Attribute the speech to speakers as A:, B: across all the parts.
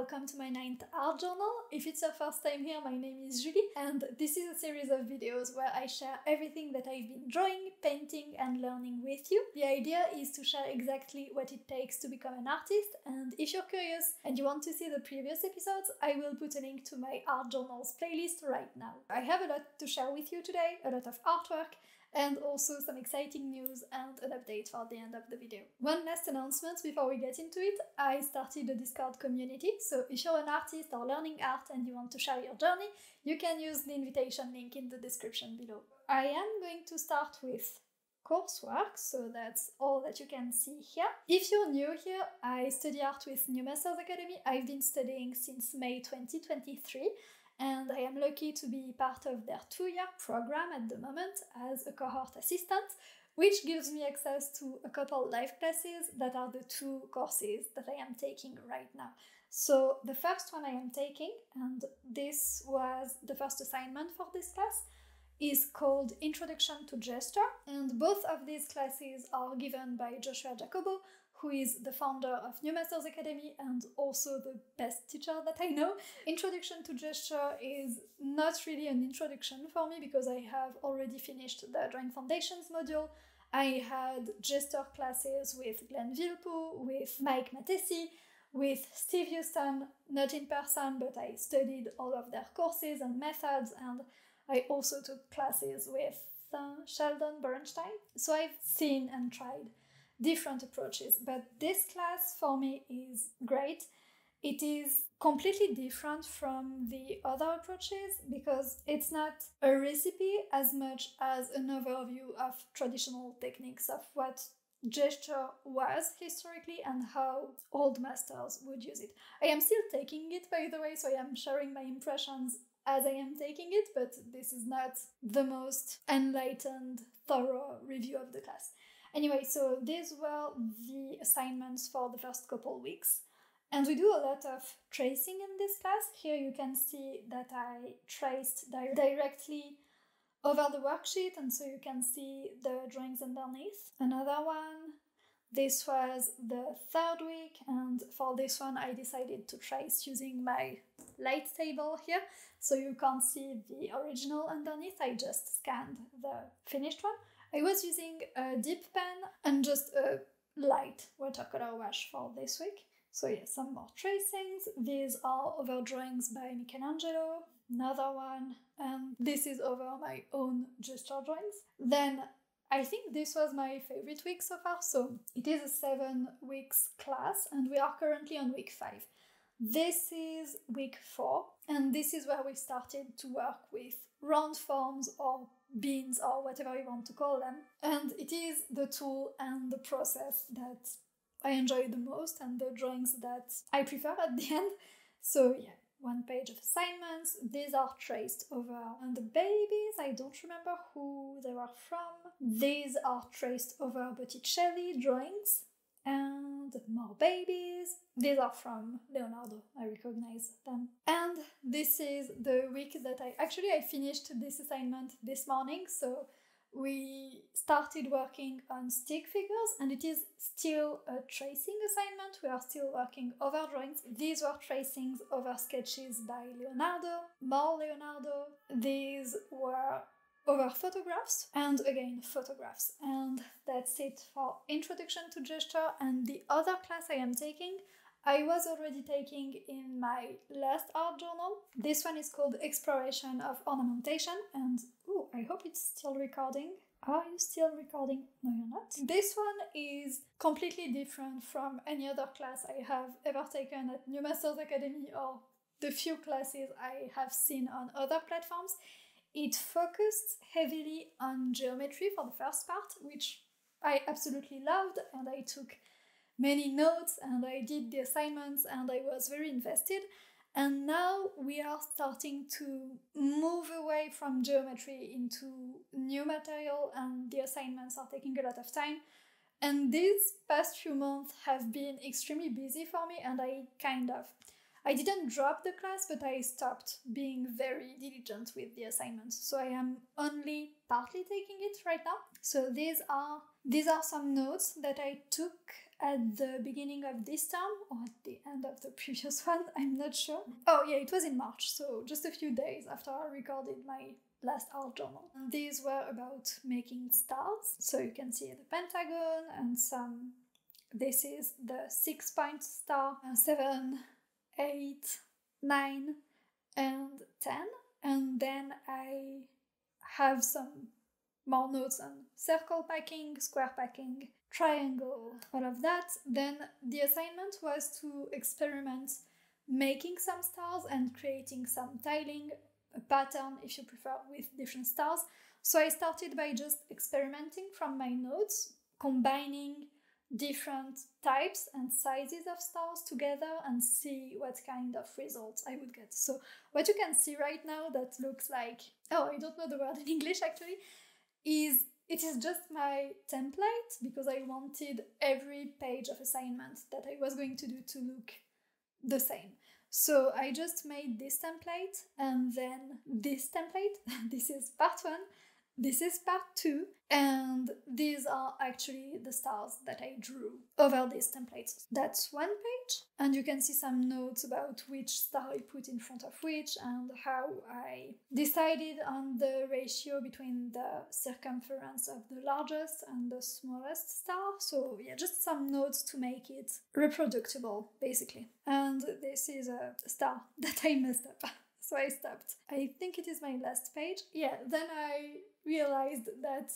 A: welcome to my 9th art journal. If it's your first time here, my name is Julie, and this is a series of videos where I share everything that I've been drawing, painting and learning with you. The idea is to share exactly what it takes to become an artist, and if you're curious and you want to see the previous episodes, I will put a link to my art journals playlist right now. I have a lot to share with you today, a lot of artwork, and also some exciting news and an update for the end of the video. One last announcement before we get into it. I started a Discord community, so if you're an artist or learning art and you want to share your journey, you can use the invitation link in the description below. I am going to start with Coursework, so that's all that you can see here. If you're new here, I study art with Nouveau Academy. I've been studying since May 2023. And I am lucky to be part of their 2-year program at the moment as a cohort assistant, which gives me access to a couple live classes that are the 2 courses that I am taking right now. So the first one I am taking, and this was the first assignment for this class, is called Introduction to Gesture, and both of these classes are given by Joshua Jacobo, who is the founder of Nouveau Academy and also the best teacher that I know. Introduction to Gesture is not really an introduction for me because I have already finished the Drawing Foundations module. I had gesture classes with Glenn Villepou, with Miette, with Steve Houston, not in person, but I studied all of their courses and methods, and I also took classes with Sheldon Bernstein. So I've seen and tried different approaches, but this class for me is great. It is completely different from the other approaches because it's not a recipe as much as an overview of traditional techniques of what gesture was historically and how old masters would use it. I am still taking it, by the way, so I am sharing my impressions as I am taking it, but this is not the most enlightened, thorough review of the class. Anyway, so these were the assignments for the first couple weeks. And we do a lot of tracing in this class. Here you can see that I traced directly over the worksheet, and so you can see the drawings underneath. Another one, this was the 3rd week, and for this one I decided to trace using my light table here, so you can't see the original underneath. I just scanned the finished one. I was using a dip pen and just a light watercolor wash for this week. So yeah, some more tracings. These are over drawings by Michelangelo, another one, and this is over my own gesture drawings. Then I think this was my favorite week so far. So it is a 7 weeks class and we are currently on week 5. This is week 4, and this is where we started to work with round forms or beans or whatever you want to call them. And it is the tool and the process that I enjoy the most and the drawings that I prefer at the end. So yeah, 1 page of assignments. These are traced over, and the babies, I don't remember who they were from. These are traced over Botticelli drawings. And more babies. These are from Leonardo, I recognize them. And this is the week that I finished this assignment this morning, so we started working on stick figures, and it is still a tracing assignment. We are still working over drawings. These were tracings over sketches by Leonardo, more Leonardo. These were over photographs, and again photographs. And that's it for Introduction to Gesture. And the other class I am taking, I was already taking in my last art journal. This one is called Exploration of Ornamentation, and I hope it's still recording. Are you still recording? No, you're not. This one is completely different from any other class I have ever taken at Nouveau Academy or the few classes I have seen on other platforms. It focused heavily on geometry for the first part, which I absolutely loved, and I took many notes and I did the assignments and I was very invested. And now we are starting to move away from geometry into new material, and the assignments are taking a lot of time. And these past few months have been extremely busy for me, and I didn't drop the class, but I stopped being very diligent with the assignments. So I am only partly taking it right now. So these are some notes that I took at the beginning of this term or at the end of the previous one, I'm not sure. Oh yeah, it was in March, so just a few days after I recorded my last art journal. And these were about making stars. So you can see the pentagon and some, this is the 6-point star, 7, 8, 9 and 10. And then I have some more notes on circle packing, square packing, triangle, all of that. Then the assignment was to experiment making some stars and creating some tiling, a pattern if you prefer, with different stars. So I started by just experimenting from my notes, combining different types and sizes of stars together and see what kind of results I would get. So what you can see right now that looks like, oh, I don't know the word in English actually, it is just my template, because I wanted every page of assignment that I was going to do to look the same. So I just made this template and then this template. This is part 1, this is part 2, and these are actually the stars that I drew over these templates. That's one page, and you can see some notes about which star I put in front of which and how I decided on the ratio between the circumference of the largest and the smallest star. So yeah, just some notes to make it reproducible, basically. And this is a star that I messed up. So I stopped. I think it is my last page. Yeah, then I realized that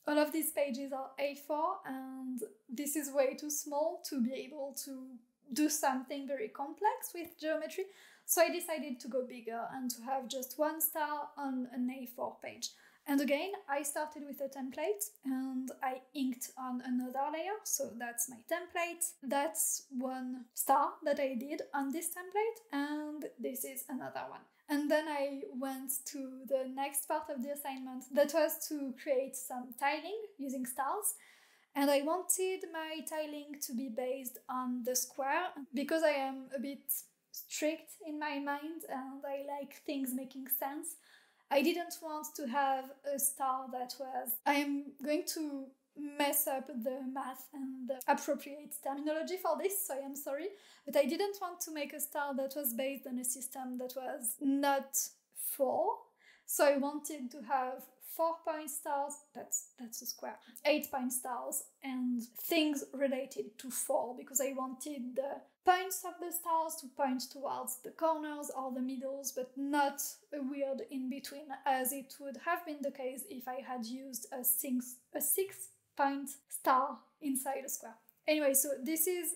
A: all of these pages are A4 and this is way too small to be able to do something very complex with geometry. So I decided to go bigger and to have just one star on an A4 page. And again, I started with a template and I inked on another layer. So that's my template. That's one star that I did on this template, and this is another one. And then I went to the next part of the assignment that was to create some tiling using stars. And I wanted my tiling to be based on the square because I am a bit strict in my mind and I like things making sense. I didn't want to have a star that was... I am going to mess up the math and the appropriate terminology for this, so I am sorry. But I didn't want to make a star that was based on a system that was not 4. So I wanted to have 4-point stars, that's a square, 8-point stars, and things related to 4, because I wanted the points of the stars to point towards the corners or the middles, but not a weird in-between, as it would have been the case if I had used a 6-point star inside a square. Anyway, so this is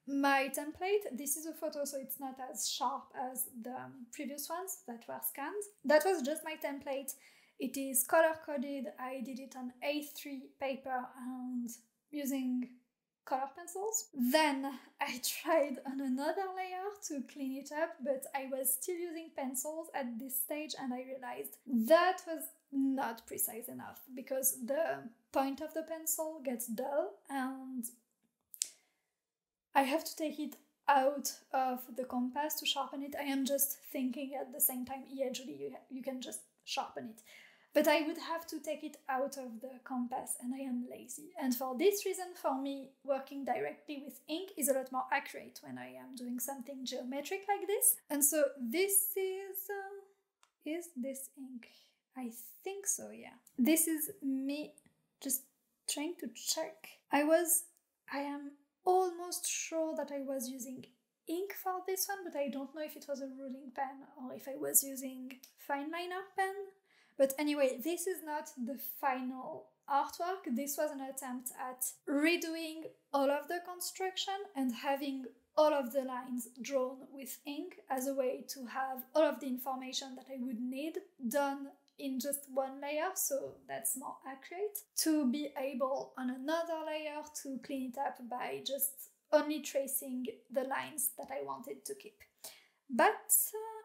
A: my template. This is a photo, so it's not as sharp as the previous ones that were scanned. That was just my template. It is color-coded. I did it on A3 paper and using color pencils. Then I tried on another layer to clean it up, but I was still using pencils at this stage and I realized that was not precise enough because the point of the pencil gets dull and I have to take it out of the compass to sharpen it. I am just thinking at the same time, yeah, Julie, you can just sharpen it. But I would have to take it out of the compass and I am lazy. And for this reason, for me, working directly with ink is a lot more accurate when I am doing something geometric like this. And so this is this ink? I think so, yeah. This is me just trying to check. I am almost sure that I was using ink for this one, but I don't know if it was a ruling pen or if I was using fine liner pen. But anyway, this is not the final artwork. This was an attempt at redoing all of the construction and having all of the lines drawn with ink as a way to have all of the information that I would need done in just one layer, so that's more accurate, to be able on another layer to clean it up by just only tracing the lines that I wanted to keep. But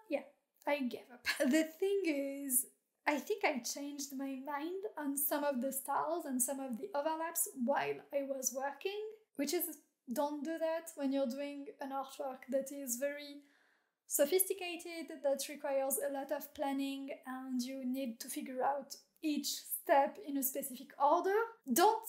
A: yeah, I gave up. The thing is, I think I changed my mind on some of the stars and some of the overlaps while I was working, which is, don't do that when you're doing an artwork that is very sophisticated, that requires a lot of planning and you need to figure out each step in a specific order. Don't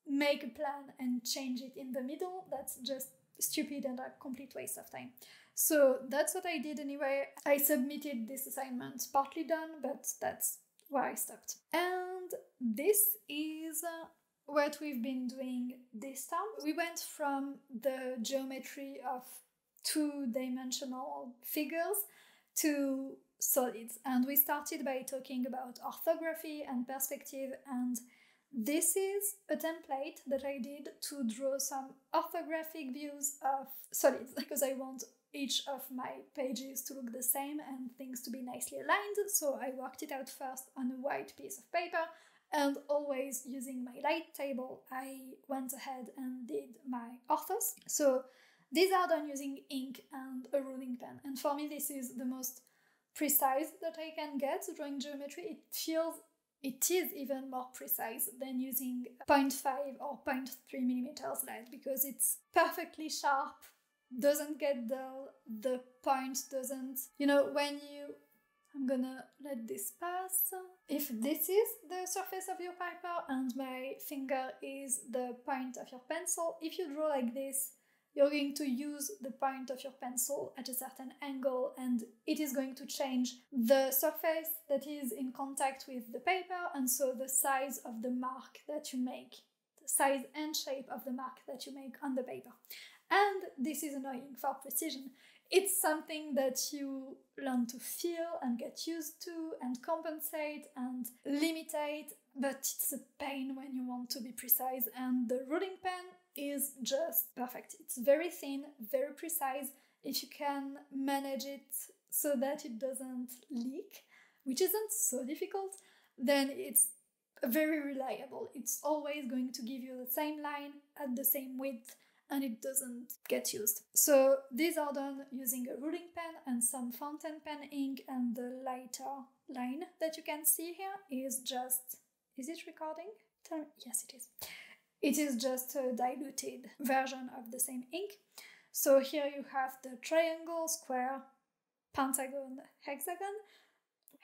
A: make a plan and change it in the middle. That's just stupid and a complete waste of time. So that's what I did anyway. I submitted this assignment partly done, but that's where I stopped. And this is what we've been doing this time. We went from the geometry of two-dimensional figures to solids, and we started by talking about orthography and perspective, and this is a template that I did to draw some orthographic views of solids, because I want each of my pages to look the same and things to be nicely aligned. So I worked it out first on a white piece of paper, and always using my light table, I went ahead and did my orthos. So these are done using ink and a ruling pen, and for me this is the most precise that I can get drawing geometry. It is even more precise than using 0.5 or 0.3 millimeters lead, because it's perfectly sharp, doesn't get dull, the point doesn't, I'm gonna let this pass. If this is the surface of your paper and my finger is the point of your pencil, if you draw like this, you're going to use the point of your pencil at a certain angle, and it is going to change the surface that is in contact with the paper, and so the size of the mark that you make, the size and shape of the mark that you make on the paper. And this is annoying for precision. It's something that you learn to feel and get used to and compensate and limitate, but it's a pain when you want to be precise, and the ruling pen is just perfect. It's very thin, very precise. If you can manage it so that it doesn't leak, which isn't so difficult, then it's very reliable. It's always going to give you the same line at the same width, and it doesn't get used. So these are done using a ruling pen and some fountain pen ink, and the lighter line that you can see here is just... Is it recording? Yes, it is. It is just a diluted version of the same ink. So here you have the triangle, square, pentagon, hexagon,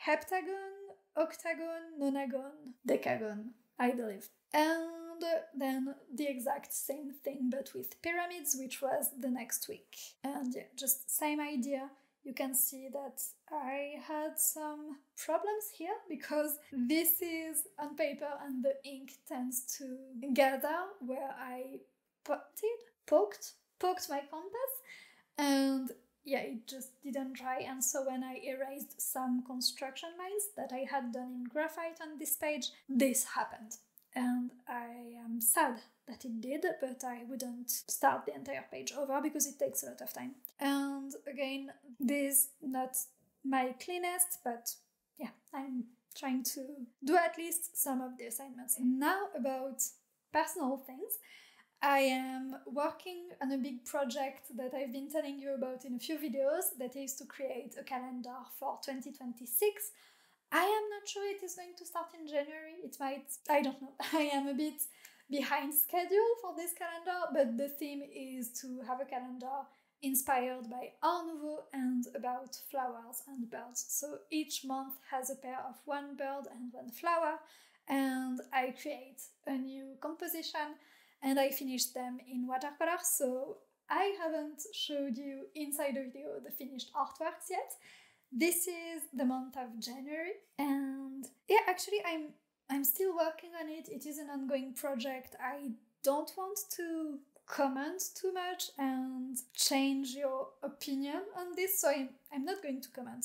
A: heptagon, octagon, nonagon, decagon, I believe. And then the exact same thing but with pyramids, which was the next week. And yeah, just same idea. You can see that I had some problems here because this is on paper and the ink tends to gather where I poked my compass, and yeah, it just didn't dry. And so when I erased some construction lines that I had done in graphite on this page, this happened. And I am sad that it did, but I wouldn't start the entire page over because it takes a lot of time. And again, this is not my cleanest, but yeah, I'm trying to do at least some of the assignments. Now about personal things. I am working on a big project that I've been telling you about in a few videos, that is to create a calendar for 2026. I am not sure it is going to start in January. It might, I don't know. I am a bit behind schedule for this calendar, but the theme is to have a calendar inspired by Nouveau and about flowers and birds. So each month has a pair of one bird and one flower, and I create a new composition and I finish them in watercolor. So I haven't showed you inside the video the finished artworks yet. This is the month of January, and yeah, actually I'm still working on it. It is an ongoing project. I don't want to comment too much and change your opinion on this, so I'm not going to comment.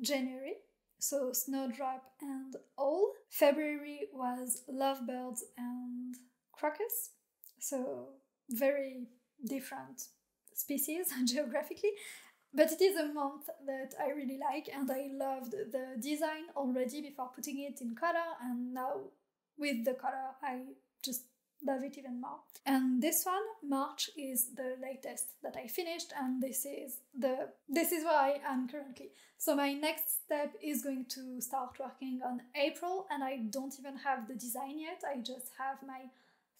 A: January, so snowdrop and all. February was lovebirds and crocus, so very different species geographically. But it is a month that I really like, and I loved the design already before putting it in color, and now with the color I just love it even more. And this one, March, is the latest that I finished, and this is where I am currently. So my next step is going to start working on April, and I don't even have the design yet. I just have my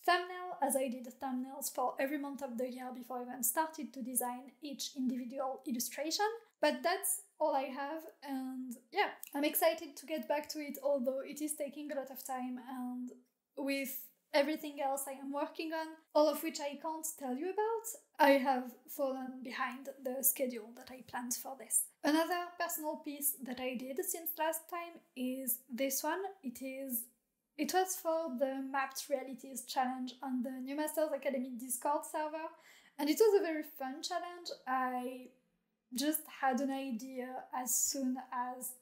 A: thumbnail, as I did thumbnails for every month of the year before I even started to design each individual illustration. But that's all I have, and yeah, I'm excited to get back to it, although it is taking a lot of time, and with everything else I am working on, all of which I can't tell you about. I have fallen behind the schedule that I planned for this. Another personal piece that I did since last time is this one. It was for the Mapped Realities challenge on the New Masters Academy Discord server, and it was a very fun challenge. I just had an idea as soon as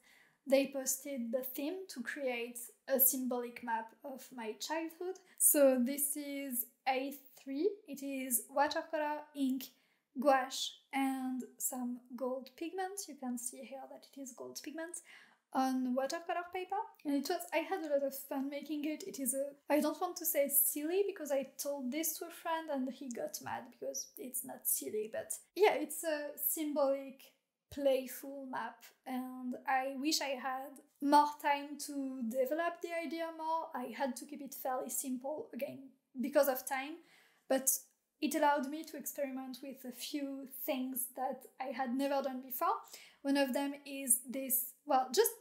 A: they posted the theme to create a symbolic map of my childhood. So this is A3. It is watercolor, ink, gouache, and some gold pigment. You can see here that it is gold pigment on watercolor paper. And I had a lot of fun making it. I don't want to say silly because I told this to a friend and he got mad because it's not silly, but yeah, it's a symbolic, playful map, and I wish I had more time to develop the idea more. I had to keep it fairly simple, again, because of time, but it allowed me to experiment with a few things that I had never done before. One of them is this, just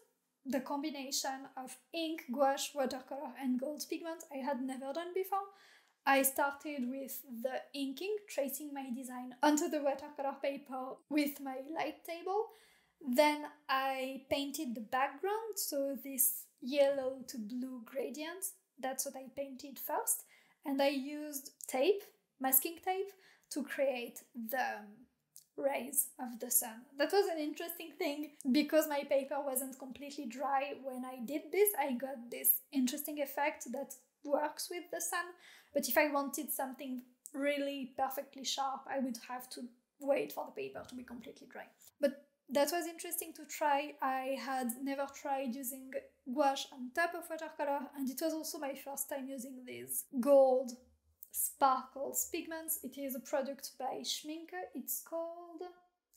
A: the combination of ink, gouache, watercolor, and gold pigment I had never done before. I started with the inking, tracing my design onto the watercolor paper with my light table. Then I painted the background, so this yellow to blue gradient, that's what I painted first. And I used tape, masking tape, to create the rays of the sun. That was an interesting thing because my paper wasn't completely dry when I did this. I got this interesting effect that works with the sun, but if I wanted something really perfectly sharp, I would have to wait for the paper to be completely dry. But that was interesting to try. I had never tried using gouache on top of watercolor, and it was also my first time using these gold sparkles pigments. It is a product by Schminke. It's called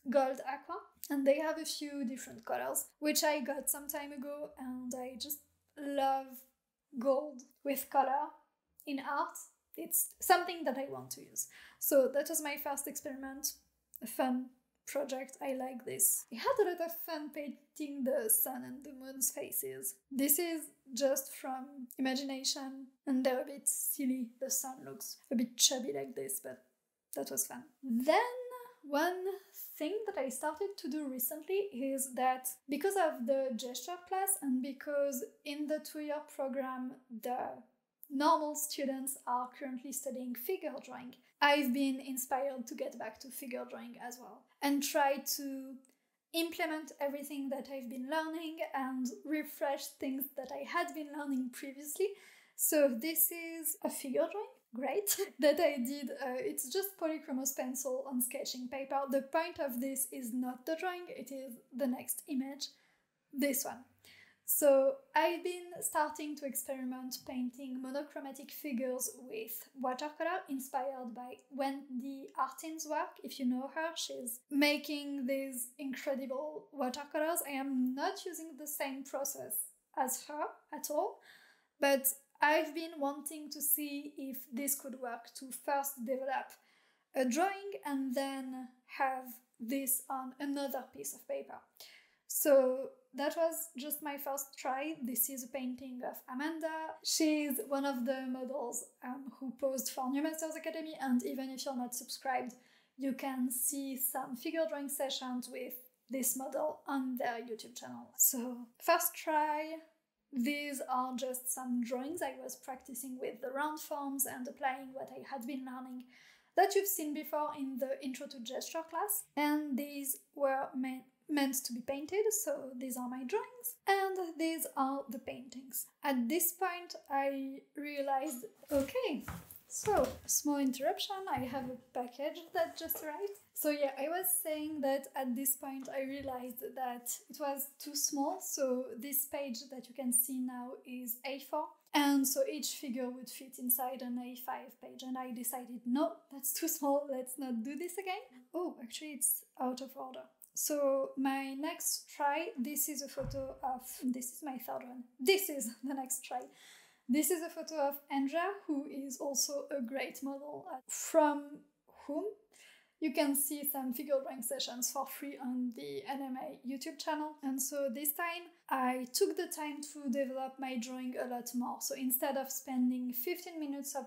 A: Gold Aqua, and they have a few different colors, which I got some time ago, and I just love gold with color in art. It's something that I want to use. So that was my first experiment, a fun project. I like this. I had a lot of fun painting the sun and the moon's faces. This is just from imagination, and they're a bit silly. The sun looks a bit chubby like this, but that was fun. Then one thing that I started to do recently is that because of the gesture class and because in the 2-year program the normal students are currently studying figure drawing, I've been inspired to get back to figure drawing as well and try to implement everything that I've been learning and refresh things that I had been learning previously. So this is a figure drawing, great, that I did. It's just polychromos pencil on sketching paper. The point of this is not the drawing, it is the next image, this one. So I've been starting to experiment painting monochromatic figures with watercolor inspired by Wendy Artin's work. If you know her, she's making these incredible watercolors. I am not using the same process as her at all, but I've been wanting to see if this could work to first develop a drawing and then have this on another piece of paper. So that was just my first try. This is a painting of Amanda. She's one of the models who posed for New Masters Academy, and even if you're not subscribed, you can see some figure drawing sessions with this model on their YouTube channel. So first try. These are just some drawings I was practicing with the round forms and applying what I had been learning that you've seen before in the Intro to Gesture class. And these were meant to be painted, so these are my drawings and these are the paintings. At this point I realized, okay, so small interruption, I have a package that just arrived. So yeah, I was saying that at this point I realized that it was too small, so this page that you can see now is A4, and so each figure would fit inside an A5 page, and I decided, no, that's too small, let's not do this again. Oh, actually it's out of order. So my next try, this is a photo of, this is my third one, this is the next try. This is a photo of Andrea, who is also a great model, from whom you can see some figure drawing sessions for free on the NMA YouTube channel. And so this time I took the time to develop my drawing a lot more. So instead of spending 15 minutes on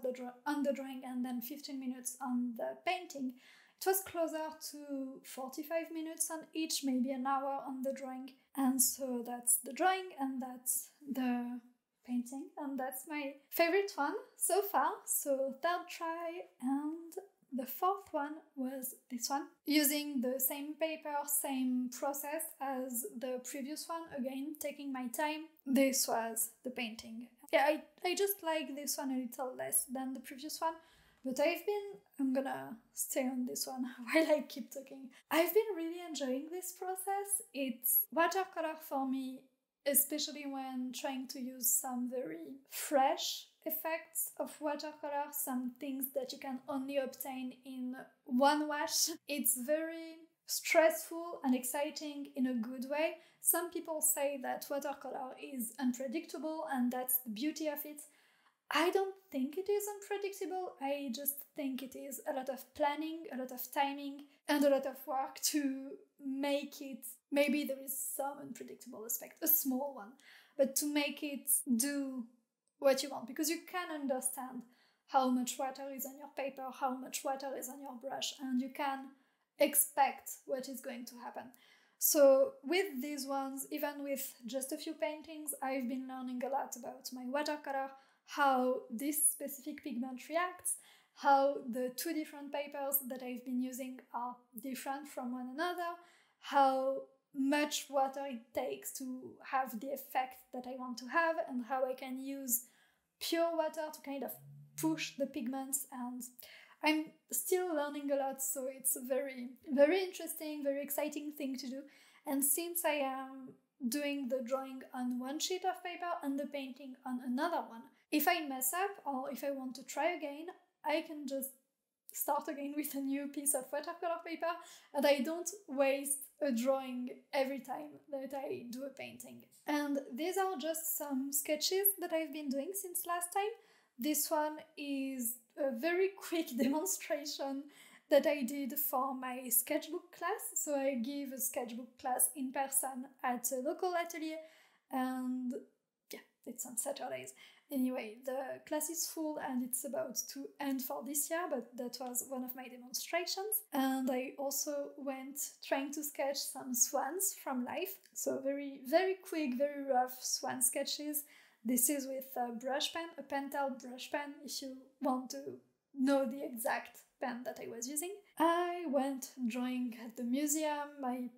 A: the drawing and then 15 minutes on the painting, it was closer to 45 minutes on each, maybe an hour on the drawing. And so that's the drawing and that's the painting, and that's my favorite one so far. So third try, and the fourth one was this one. Using the same paper, same process as the previous one, again taking my time. This was the painting. Yeah, I just like this one a little less than the previous one, but I'm gonna stay on this one while I keep talking. I've been really enjoying this process. It's watercolor for me, especially when trying to use some very fresh effects of watercolor, some things that you can only obtain in one wash. It's very stressful and exciting in a good way. Some people say that watercolor is unpredictable, and that's the beauty of it. I don't think it is unpredictable. I just think it is a lot of planning, a lot of timing, and a lot of work to make it. Maybe there is some unpredictable aspect, a small one, but to make it do what you want, because you can understand how much water is on your paper, how much water is on your brush, and you can expect what is going to happen. So with these ones, even with just a few paintings, I've been learning a lot about my watercolor, how this specific pigment reacts, how the two different papers that I've been using are different from one another, how much water it takes to have the effect that I want to have, and how I can use pure water to kind of push the pigments. And I'm still learning a lot, so it's a very, very interesting, very exciting thing to do. And since I am doing the drawing on one sheet of paper and the painting on another one, if I mess up or if I want to try again, I can just start again with a new piece of watercolor paper, and I don't waste a drawing every time that I do a painting. And these are just some sketches that I've been doing since last time. This one is a very quick demonstration that I did for my sketchbook class. So I give a sketchbook class in person at a local atelier, and yeah, it's on Saturdays. Anyway, the class is full and it's about to end for this year, but that was one of my demonstrations. And I also went trying to sketch some swans from life. So very, very quick, very rough swan sketches. This is with a brush pen, a Pentel brush pen, if you want to know the exact pen that I was using. I went drawing at the museum, my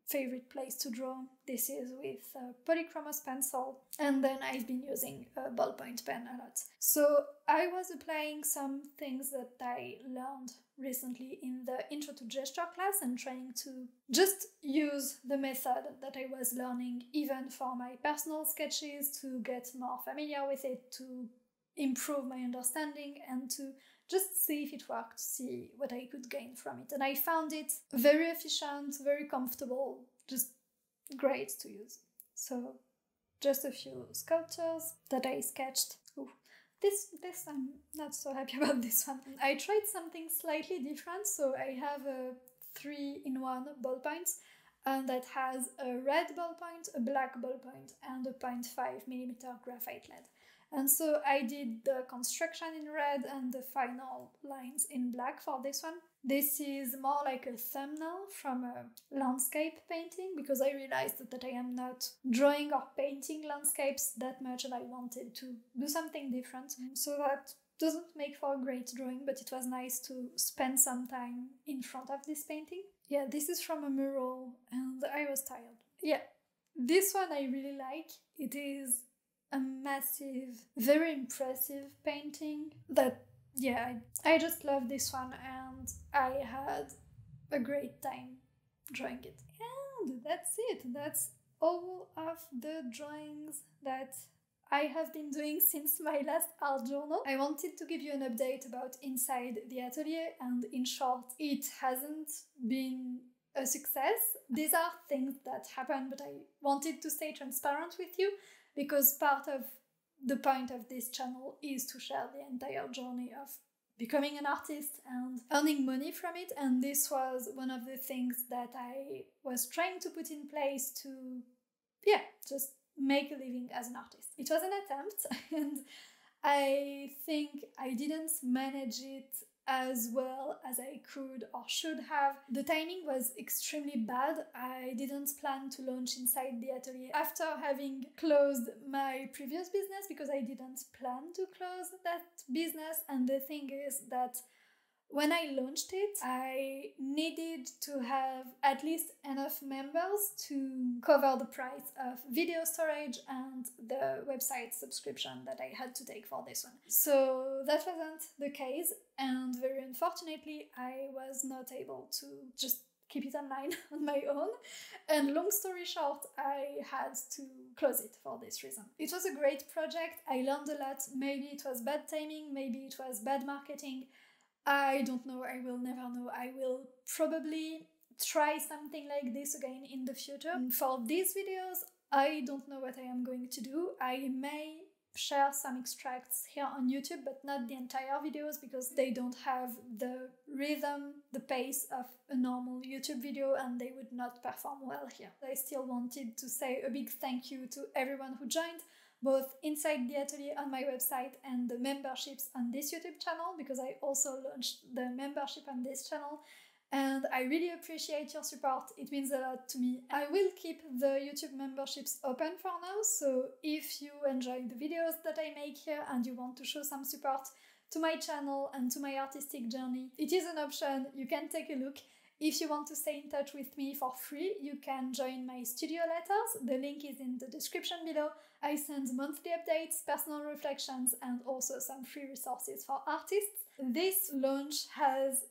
A: favorite place to draw. This is with a polychromos pencil, and then I've been using a ballpoint pen a lot. So I was applying some things that I learned recently in the Intro to Gesture class and trying to just use the method that I was learning even for my personal sketches, to get more familiar with it, to improve my understanding, and to just see if it worked, see what I could gain from it. And I found it very efficient, very comfortable, just great to use. So just a few sculptures that I sketched. Ooh, this I'm not so happy about this one. I tried something slightly different, so I have a 3-in-1 ballpoint, and that has a red ballpoint, a black ballpoint, and a 0.5mm graphite lead. And so I did the construction in red and the final lines in black for this one. This is more like a thumbnail from a landscape painting, because I realized that I am not drawing or painting landscapes that much, and I wanted to do something different. So that doesn't make for a great drawing, but it was nice to spend some time in front of this painting. Yeah, this is from a mural, and I was tired. Yeah, this one I really like. It is a massive, very impressive painting that, yeah, I just love this one, and I had a great time drawing it. And that's it. That's all of the drawings that I have been doing since my last art journal. I wanted to give you an update about inside the atelier, and in short, it hasn't been a success. These are things that happen, but I wanted to stay transparent with you, because part of the point of this channel is to share the entire journey of becoming an artist and earning money from it. And this was one of the things that I was trying to put in place to, just make a living as an artist. It was an attempt, and I think I didn't manage it as well as I could or should have. The timing was extremely bad. I didn't plan to launch inside the atelier after having closed my previous business, because I didn't plan to close that business. And the thing is that when I launched it, I needed to have at least enough members to cover the price of video storage and the website subscription that I had to take for this one. So that wasn't the case, and very unfortunately, I was not able to just keep it online on my own. And long story short, I had to close it for this reason. It was a great project. I learned a lot. Maybe it was bad timing, maybe it was bad marketing. I don't know, I will never know. I will probably try something like this again in the future. For these videos, I don't know what I am going to do. I may share some extracts here on YouTube, but not the entire videos, because they don't have the rhythm, the pace of a normal YouTube video, and they would not perform well here. I still wanted to say a big thank you to everyone who joined, both inside the atelier on my website and the memberships on this YouTube channel, because I also launched the membership on this channel, and I really appreciate your support. It means a lot to me. I will keep the YouTube memberships open for now, so if you enjoy the videos that I make here and you want to show some support to my channel and to my artistic journey, it is an option. You can take a look. If you want to stay in touch with me for free, you can join my studio letters. The link is in the description below. I send monthly updates, personal reflections, and also some free resources for artists. This launch has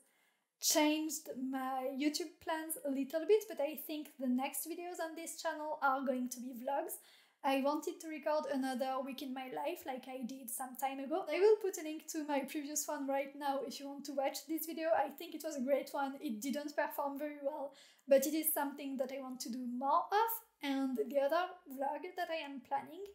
A: changed my YouTube plans a little bit, but I think the next videos on this channel are going to be vlogs. I wanted to record another week in my life like I did some time ago. I will put a link to my previous one right now if you want to watch this video. I think it was a great one. It didn't perform very well, but it is something that I want to do more of. And the other vlog that I am planning,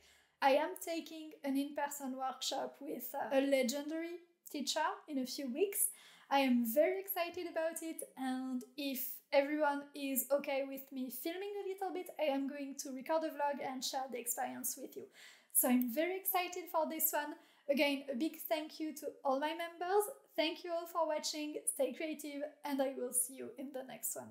A: I am taking an in-person workshop with a legendary teacher in a few weeks. I am very excited about it, and if everyone is okay with me filming a little bit, I am going to record a vlog and share the experience with you. So I'm very excited for this one. Again, a big thank you to all my members. Thank you all for watching, stay creative, and I will see you in the next one.